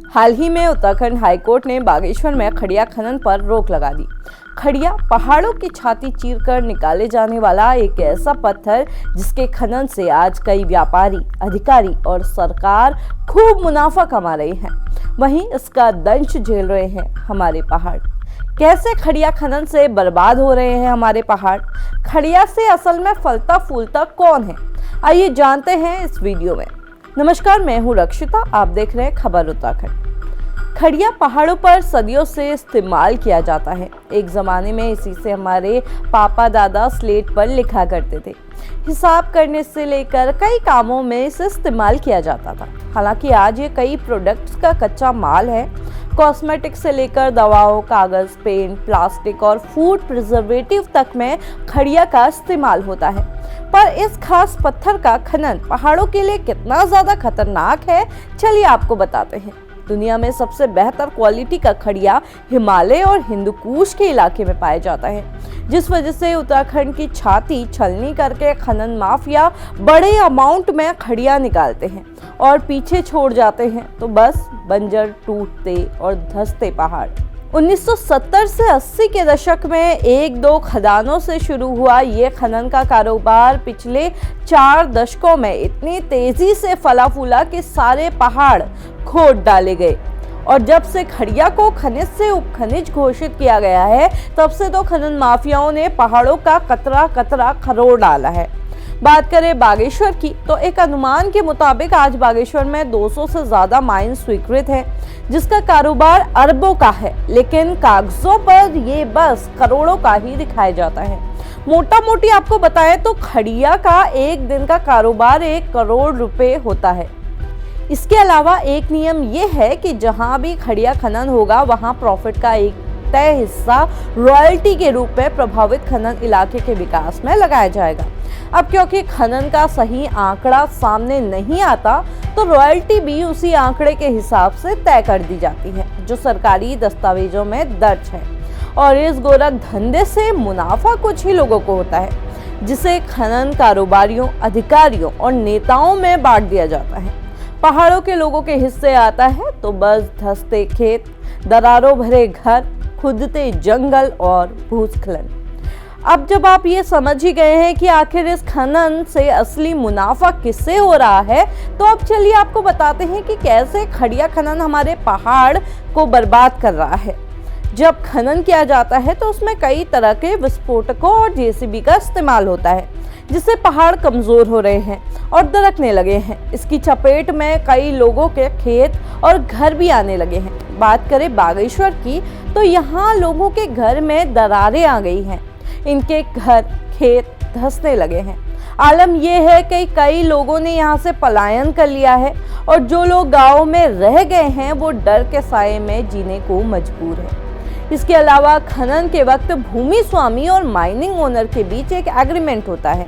हाल ही में उत्तराखंड हाईकोर्ट ने बागेश्वर में खड़िया खनन पर रोक लगा दी। खड़िया पहाड़ों की छाती चीरकर निकाले जाने वाला एक ऐसा पत्थर जिसके खनन से आज कई व्यापारी, अधिकारी और सरकार खूब मुनाफा कमा रहे हैं। वहीं इसका दंश झेल रहे हैं हमारे पहाड़। कैसे खड़िया खनन से बर्बाद हो रहे हैं हमारे पहाड़? खड़िया से असल में फलता फूलता कौन है? आइए जानते हैं इस वीडियो में। नमस्कार, मैं हूँ रक्षिता, आप देख रहे हैं खबर उत्तराखंड। खड़िया पहाड़ों पर सदियों से इस्तेमाल किया जाता है। एक ज़माने में इसी से हमारे पापा दादा स्लेट पर लिखा करते थे। हिसाब करने से लेकर कई कामों में इसे इस्तेमाल किया जाता था। हालांकि आज ये कई प्रोडक्ट्स का कच्चा माल है। कॉस्मेटिक से लेकर दवाओं, कागज़, पेंट, प्लास्टिक और फूड प्रिजर्वेटिव तक में खड़िया का इस्तेमाल होता है। पर इस खास पत्थर का खनन पहाड़ों के लिए कितना ज़्यादा खतरनाक है, चलिए आपको बताते हैं। दुनिया में सबसे बेहतर क्वालिटी का खड़िया हिमालय और हिंदुकुश के इलाके में पाया जाता है, जिस वजह से उत्तराखंड की छाती छलनी करके खनन माफिया बड़े अमाउंट में खड़िया निकालते हैं और पीछे छोड़ जाते हैं तो बस बंजर, टूटते और धंसते पहाड़। 1970 से 80 के दशक में एक दो खदानों से शुरू हुआ ये खनन का कारोबार पिछले 4 दशकों में इतनी तेजी से फला फूला कि सारे पहाड़ खोद डाले गए। और जब से खड़िया को खनिज से उपखनिज घोषित किया गया है, तब से तो खनन माफियाओं ने पहाड़ों का कतरा कतरा खरोड़ डाला है। बात करें बागेश्वर की, तो एक अनुमान के मुताबिक आज बागेश्वर में 200 से ज्यादा माइन स्वीकृत है, जिसका कारोबार अरबों का है, लेकिन कागजों पर ये बस करोड़ों का ही दिखाया जाता है। मोटा मोटी आपको बताएं तो खड़िया का एक दिन का कारोबार 1 करोड़ रुपए होता है। इसके अलावा एक नियम ये है कि जहां भी खड़िया खनन होगा वहां प्रॉफिट का एक तय हिस्सा रॉयल्टी के रूप में प्रभावित खनन इलाके के विकास में लगाया जाएगा। अब क्योंकि खनन का सही आंकड़ा सामने नहीं आता, तो रॉयल्टी भी उसी आंकड़े के हिसाब से तय कर दी जाती है जो सरकारी दस्तावेजों में दर्ज है। और इस गोरख धंधे से मुनाफा कुछ ही लोगों को होता है, जिसे खनन कारोबारियों, अधिकारियों और नेताओं में बांट दिया जाता है। पहाड़ों के लोगों के हिस्से आता है तो बस धंसते खेत, दरारों भरे घर, खुदते जंगल और भूस्खलन। अब जब आप ये समझ ही गए हैं कि आखिर इस खनन से असली मुनाफा किससे हो रहा है, तो अब चलिए आपको बताते हैं कि कैसे खड़िया खनन हमारे पहाड़ को बर्बाद कर रहा है। जब खनन किया जाता है तो उसमें कई तरह के विस्फोटकों और जेसीबी का इस्तेमाल होता है, जिससे पहाड़ कमजोर हो रहे हैं और दरकने लगे हैं। इसकी चपेट में कई लोगों के खेत और घर भी आने लगे हैं। बात करें बागेश्वर की, तो यहाँ लोगों के घर में दरारें आ गई हैं। इनके घर, खेत धंसने लगे हैं। आलम यह है कि कई लोगों ने यहाँ से पलायन कर लिया है और जो लोग गाँव में रह गए हैं वो डर के साए में जीने को मजबूर है। इसके अलावा खनन के वक्त भूमि स्वामी और माइनिंग ओनर के बीच एक एग्रीमेंट होता है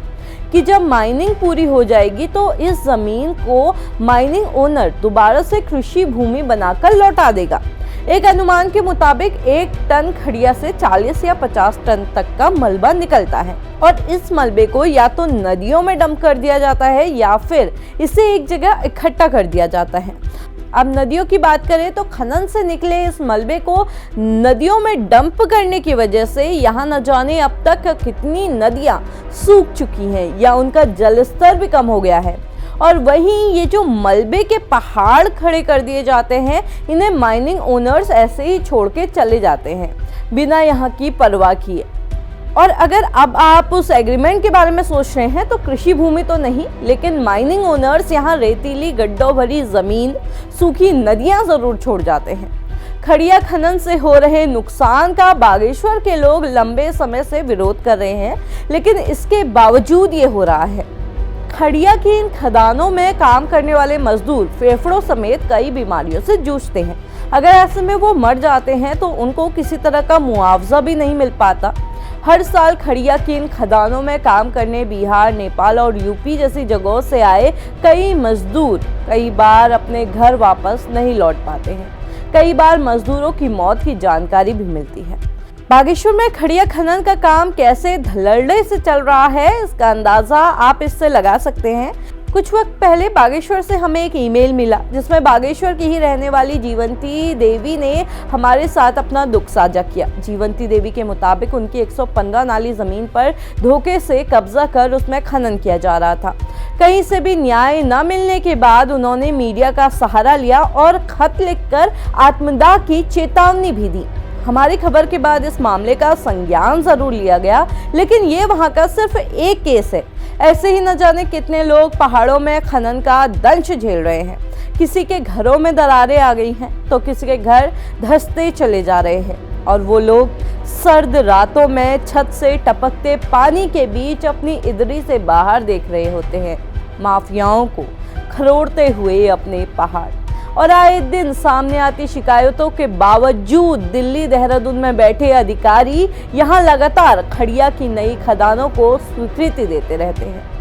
कि जब माइनिंग पूरी हो जाएगी तो इस जमीन को माइनिंग ओनर दोबारा से कृषि भूमि बनाकर लौटा देगा। एक अनुमान के मुताबिक 1 टन खड़िया से 40 या 50 टन तक का मलबा निकलता है और इस मलबे को या तो नदियों में डंप कर दिया जाता है या फिर इसे एक जगह इकट्ठा कर दिया जाता है। अब नदियों की बात करें तो खनन से निकले इस मलबे को नदियों में डंप करने की वजह से यहाँ न जाने अब तक कितनी नदियाँ सूख चुकी हैं या उनका जलस्तर भी कम हो गया है। और वहीं ये जो मलबे के पहाड़ खड़े कर दिए जाते हैं, इन्हें माइनिंग ओनर्स ऐसे ही छोड़ के चले जाते हैं बिना यहाँ की परवाह किए। और अगर अब आप उस एग्रीमेंट के बारे में सोच रहे हैं तो कृषि भूमि तो नहीं, लेकिन माइनिंग ओनर्स यहाँ रेतीली गड्ढों भरी जमीन, सूखी नदियाँ जरूर छोड़ जाते हैं। खड़िया खनन से हो रहे नुकसान का बागेश्वर के लोग लंबे समय से विरोध कर रहे हैं, लेकिन इसके बावजूद ये हो रहा है। खड़िया की इन खदानों में काम करने वाले मजदूर फेफड़ों समेत कई बीमारियों से जूझते हैं। अगर ऐसे में वो मर जाते हैं तो उनको किसी तरह का मुआवजा भी नहीं मिल पाता। हर साल खड़िया की इन खदानों में काम करने बिहार, नेपाल और यूपी जैसी जगहों से आए कई मजदूर कई बार अपने घर वापस नहीं लौट पाते हैं। कई बार मजदूरों की मौत की जानकारी भी मिलती है। बागेश्वर में खड़िया खनन का काम कैसे धड़ल्ले से चल रहा है, इसका अंदाजा आप इससे लगा सकते हैं कुछ वक्त पहले बागेश्वर से हमें एक ईमेल मिला जिसमें बागेश्वर की ही रहने वाली जीवंती देवी ने हमारे साथ अपना दुख साझा किया। जीवंती देवी के मुताबिक उनकी 115 नाली जमीन पर धोखे से कब्जा कर उसमें खनन किया जा रहा था। कहीं से भी न्याय न मिलने के बाद उन्होंने मीडिया का सहारा लिया और खत लिखकर आत्मदाह की चेतावनी भी दी। हमारी खबर के बाद इस मामले का संज्ञान जरूर लिया गया, लेकिन ये वहां का सिर्फ एक केस है। ऐसे ही न जाने कितने लोग पहाड़ों में खनन का दंश झेल रहे हैं। किसी के घरों में दरारें आ गई हैं तो किसी के घर धंसते चले जा रहे हैं और वो लोग सर्द रातों में छत से टपकते पानी के बीच अपनी इदरी से बाहर देख रहे होते हैं माफियाओं को खरोड़ते हुए अपने पहाड़। और आए दिन सामने आती शिकायतों के बावजूद दिल्ली देहरादून में बैठे अधिकारी यहां लगातार खड़िया की नई खदानों को स्वीकृति देते रहते हैं।